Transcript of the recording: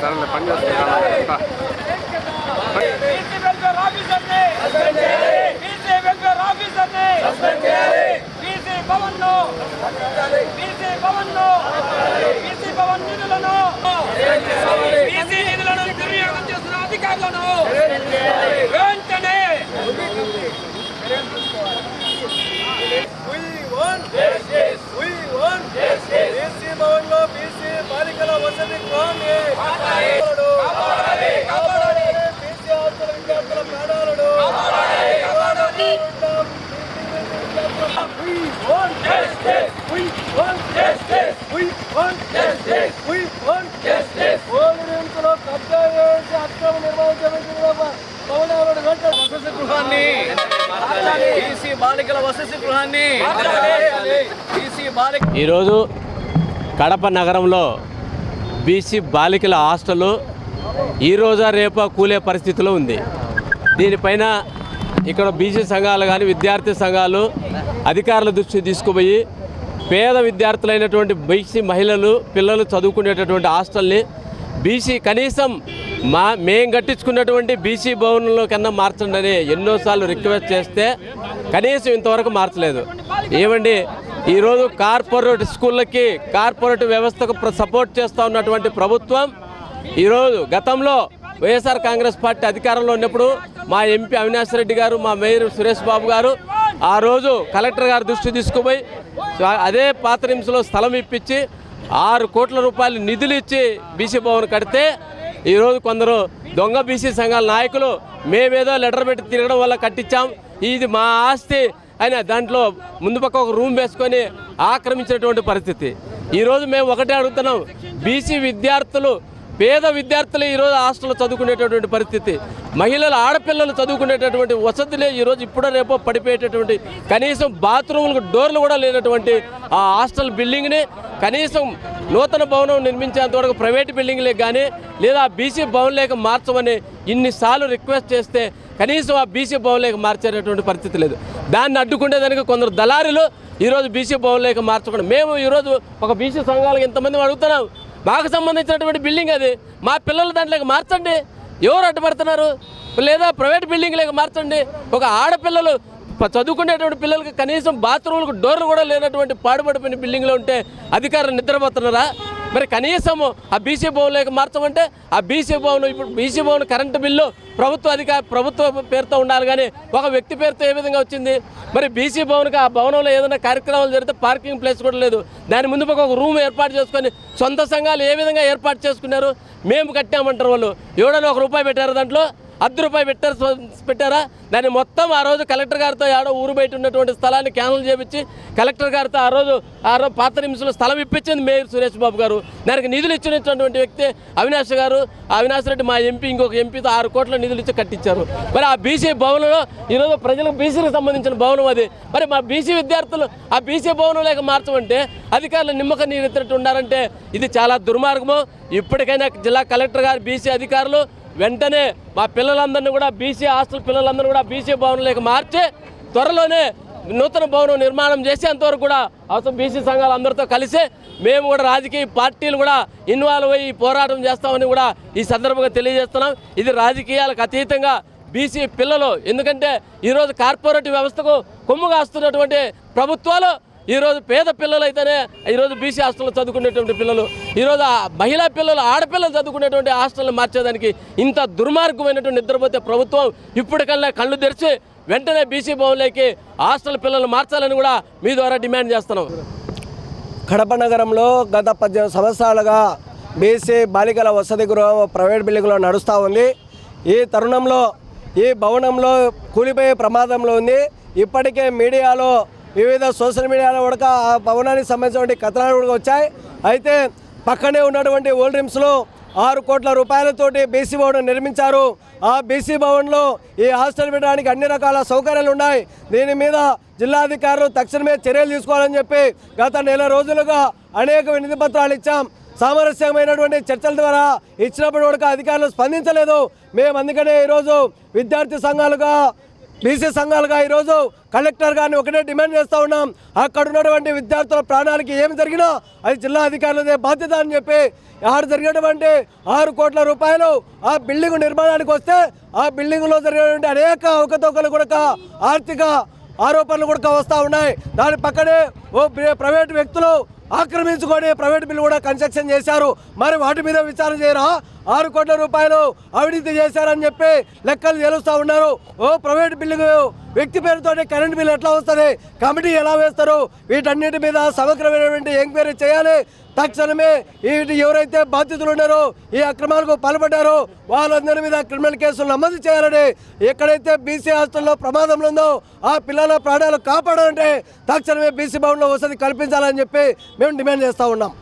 సరే పని చేస్తున్నా అధికారులను వెంటనే బీసీ భవన్లో బీసీ బాలికల వసతి గృహాన్ని బీసీ ఆస్తుల విద్యార్థుల ప్రాణాలను కబ్జా చేసి అక్రమ నిర్మాణం చేపట్టిన భవనాలను వసతి గృహాన్ని బీసీ బాలికల వసతి గృహాన్ని ఈరోజు కడప నగరంలో బీసీ బాలికల హాస్టల్ ఈరోజా రేపా కూలే పరిస్థితిలో ఉంది. దీనిపైన ఇక్కడ బీసీ సంఘాలు కానీ విద్యార్థి సంఘాలు అధికారుల దృష్టి తీసుకుపోయి పేద విద్యార్థులైనటువంటి బీసీ మహిళలు పిల్లలు చదువుకునేటటువంటి హాస్టల్ని బీసీ కనీసం మేము కట్టించుకున్నటువంటి బీసీ భవనంలో కన్నా మార్చండి అని ఎన్నోసార్లు రిక్వెస్ట్ చేస్తే కనీసం ఇంతవరకు మార్చలేదు. ఏమండి, ఈరోజు కార్పొరేట్ స్కూళ్ళకి కార్పొరేట్ వ్యవస్థకు సపోర్ట్ చేస్తూ ఉన్నటువంటి ప్రభుత్వం ఈరోజు గతంలో వైఎస్ఆర్ కాంగ్రెస్ పార్టీ అధికారంలో ఉన్నప్పుడు మా ఎంపీ అవినాష్ రెడ్డి గారు, మా మేయర్ సురేష్ బాబు గారు ఆ రోజు కలెక్టర్ గారు దృష్టి తీసుకుపోయి అదే పాత నిమిషంలో స్థలం ఇప్పించి 6 కోట్ల రూపాయలు నిధులు ఇచ్చి బీసీ భవన్ కడితే ఈరోజు కొందరు దొంగ బీసీ సంఘాల నాయకులు మేమేదో లెటర్ పెట్టి తిరగడం వల్ల కట్టించాం, ఇది మా ఆస్తి అని దాంట్లో ముందు పక్క ఒక రూమ్ వేసుకొని ఆక్రమించినటువంటి పరిస్థితి. ఈరోజు మేము ఒకటే అడుగుతున్నాం, బీసీ విద్యార్థులు పేద విద్యార్థులు ఈరోజు హాస్టల్లో చదువుకునేటటువంటి పరిస్థితి, మహిళలు ఆడపిల్లలు చదువుకునేటటువంటి వసతులే ఈరోజు ఇప్పుడో రేపో పడిపోయేటటువంటి కనీసం బాత్రూములకు డోర్లు కూడా లేనటువంటి ఆ హాస్టల్ బిల్డింగ్ని కనీసం నూతన భవనం నిర్మించేంతవరకు ప్రైవేట్ బిల్డింగ్లే కానీ లేదా బీసీ భవన్లేక మార్చమని ఇన్నిసార్లు రిక్వెస్ట్ చేస్తే కనీసం ఆ బీసీ భవన్లేక మార్చేటటువంటి పరిస్థితి లేదు. దాన్ని అడ్డుకునేదానికి కొందరు దళారులు ఈరోజు బీసీ భవన్లేక మార్చకుండా మేము ఈరోజు ఒక బీసీ సంఘాలకు ఎంతమంది అడుగుతున్నాం, మాకు సంబంధించినటువంటి బిల్డింగ్ అది, మా పిల్లలు దాంట్లోకి మార్చండి, ఎవరు అడ్డుపడుతున్నారు, లేదా ప్రైవేట్ బిల్డింగ్ లేక మార్చండి. ఒక ఆడపిల్లలు చదువుకునేటువంటి పిల్లలకి కనీసం బాత్రూములకు డోర్లు కూడా లేనటువంటి పాడుపడిపోయిన బిల్డింగ్లో ఉంటే అధికారులు నిద్రపోతున్నారా? మరి కనీసము ఆ బీసీ భవన్లోకి మార్చమంటే ఆ బీసీ భవన్ ఇప్పుడు బీసీ భవన్ కరెంటు బిల్లు ప్రభుత్వ పేరుతో ఉండాలి కానీ ఒక వ్యక్తి పేరుతో ఏ విధంగా వచ్చింది? మరి బీసీ భవన్కి ఆ భవనంలో ఏదైనా కార్యక్రమాలు జరిగితే పార్కింగ్ ప్లేస్ కూడా లేదు, దాని ముందు ఒక రూమ్ ఏర్పాటు చేసుకొని సొంత సంఘాలు ఏ విధంగా ఏర్పాటు చేసుకున్నారు? మేము కట్టామంటారు వాళ్ళు, ఎవడైనా ₹1 పెట్టారు, దాంట్లో ₹10 పెట్టారా? దాన్ని మొత్తం ఆ రోజు కలెక్టర్ గారితో ఏడో ఊరు బయట ఉన్నటువంటి స్థలాన్ని క్యాన్సిల్ చేయించి కలెక్టర్ గారితో ఆ రోజు పాత నిమిషంలో స్థలం ఇప్పించింది మేయర్ సురేష్ బాబు గారు. దానికి నిధులు ఇచ్చినటువంటి వ్యక్తి అవినాష్ గారు, అవినాష్ రెడ్డి మా ఎంపీ, ఇంకొక ఎంపీతో 6 కోట్ల నిధులు ఇచ్చి కట్టించారు. మరి ఆ బీసీ భవనంలో ఈరోజు ప్రజలకు బీసీలకు సంబంధించిన భవనం అది, మరి మా బీసీ విద్యార్థులు ఆ బీసీ భవనం లేక మార్చమంటే అధికారులు నిమ్మక నీరెత్తినట్టు ఉన్నారంటే ఇది చాలా దుర్మార్గము. ఇప్పటికైనా జిల్లా కలెక్టర్ గారు, బీసీ అధికారులు వెంటనే మా పిల్లలందరినీ కూడా బీసీ హాస్టల్ పిల్లలందరూ కూడా బీసీ భవనంలోకి మార్చి త్వరలోనే నూతన భవనం నిర్మాణం చేసేంతవరకు కూడా అవసరం బీసీ సంఘాలు అందరితో కలిసి మేము కూడా రాజకీయ పార్టీలు కూడా ఇన్వాల్వ్ అయ్యి పోరాటం చేస్తామని కూడా ఈ సందర్భంగా తెలియజేస్తున్నాం. ఇది రాజకీయాలకు అతీతంగా బీసీ పిల్లలు, ఎందుకంటే ఈరోజు కార్పొరేట్ వ్యవస్థకు కొమ్ము కాస్తున్నటువంటి ప్రభుత్వాలు ఈరోజు పేద పిల్లలు అయితేనే ఈరోజు బీసీ హాస్టల్లో చదువుకునేటువంటి పిల్లలు, ఈరోజు మహిళా పిల్లలు ఆడపిల్లలు చదువుకునేటువంటి హాస్టల్ని మార్చేదానికి ఇంత దుర్మార్గమైనటువంటి నిద్రపోతే ప్రభుత్వం ఇప్పటికల్లా కళ్ళు తెరిచి వెంటనే బీసీ భవన్లోకి హాస్టల్ పిల్లలు మార్చాలని కూడా మీ ద్వారా డిమాండ్ చేస్తున్నాం. కడప నగరంలో గత 18 సంవత్సరాలుగా బీసీ బాలికల వసతి గృహం ప్రైవేట్ బిల్డింగ్లో నడుస్తూ ఉంది. ఈ తరుణంలో ఈ భవనంలో కూలిపోయే ప్రమాదంలో ఉంది. ఇప్పటికే మీడియాలో వివిధ సోషల్ మీడియాలో కూడా ఆ భవనానికి సంబంధించినటువంటి కథనాలు కూడా వచ్చాయి. అయితే పక్కనే ఉన్నటువంటి ఓల్డ్ రిమ్స్లో 6 కోట్ల రూపాయలతోటి బీసీ భవన్ నిర్మించారు. ఆ బీసీ భవన్లో ఈ హాస్టల్ పెట్టడానికి అన్ని రకాల సౌకర్యాలు ఉన్నాయి. దీని మీద జిల్లాధికారులు తక్షణమే చర్యలు తీసుకోవాలని చెప్పి గత నెల రోజులుగా అనేక వినతి పత్రాలు ఇచ్చాం. సామరస్యమైనటువంటి చర్చల ద్వారా ఇచ్చినప్పుడు కూడా అధికారులు స్పందించలేదు. మేము అందుకనే ఈరోజు విద్యార్థి సంఘాలుగా బీసీ సంఘాలుగా ఈరోజు కలెక్టర్ గారిని ఒకటే డిమాండ్ చేస్తూ ఉన్నాం. అక్కడ ఉన్నటువంటి విద్యార్థుల ప్రాణాలకి ఏమి జరిగినా అది జిల్లా అధికారులదే బాధ్యత అని చెప్పి ఆడ జరిగినటువంటి 6 కోట్ల రూపాయలు ఆ బిల్డింగ్ నిర్మాణానికి వస్తే ఆ బిల్డింగ్లో జరిగినటువంటి అనేక అవకతవకలు కూడా ఆర్థిక ఆరోపణలు కూడా వస్తూ ఉన్నాయి. దాని పక్కనే ప్రైవేట్ వ్యక్తులు ఆక్రమించుకొని ప్రైవేట్ బిల్లు కూడా కన్స్ట్రక్షన్ చేశారు. మరి వాటి మీద విచారణ చేయరా? 6 కోట్ల రూపాయలు అవినీతి చేశారని చెప్పి లెక్కలు తెలుస్తూ ఉన్నారు. ప్రైవేట్ బిల్లు వ్యక్తి పేరుతో కరెంట్ బిల్లు ఎట్లా వస్తుంది, కమిటీ ఎలా వేస్తారు, వీటన్నిటి మీద సమగ్రమైనటువంటి ఎంక్వైరీ చేయాలి. తక్షణమే ఎవరైతే బాధితులు ఉన్నారో ఈ అక్రమాలకు పాల్పడ్డారో వాళ్ళందరి మీద క్రిమినల్ కేసులు నమోదు చేయాలని, ఎక్కడైతే బీసీ హాస్టల్లో ప్రమాదంలో ఉందో ఆ పిల్లల ప్రాణాలు కాపాడాలంటే తక్షణమే బీసీ భవన్లో వసతి కల్పించాలని చెప్పి మేము డిమాండ్ చేస్తూ ఉన్నాం.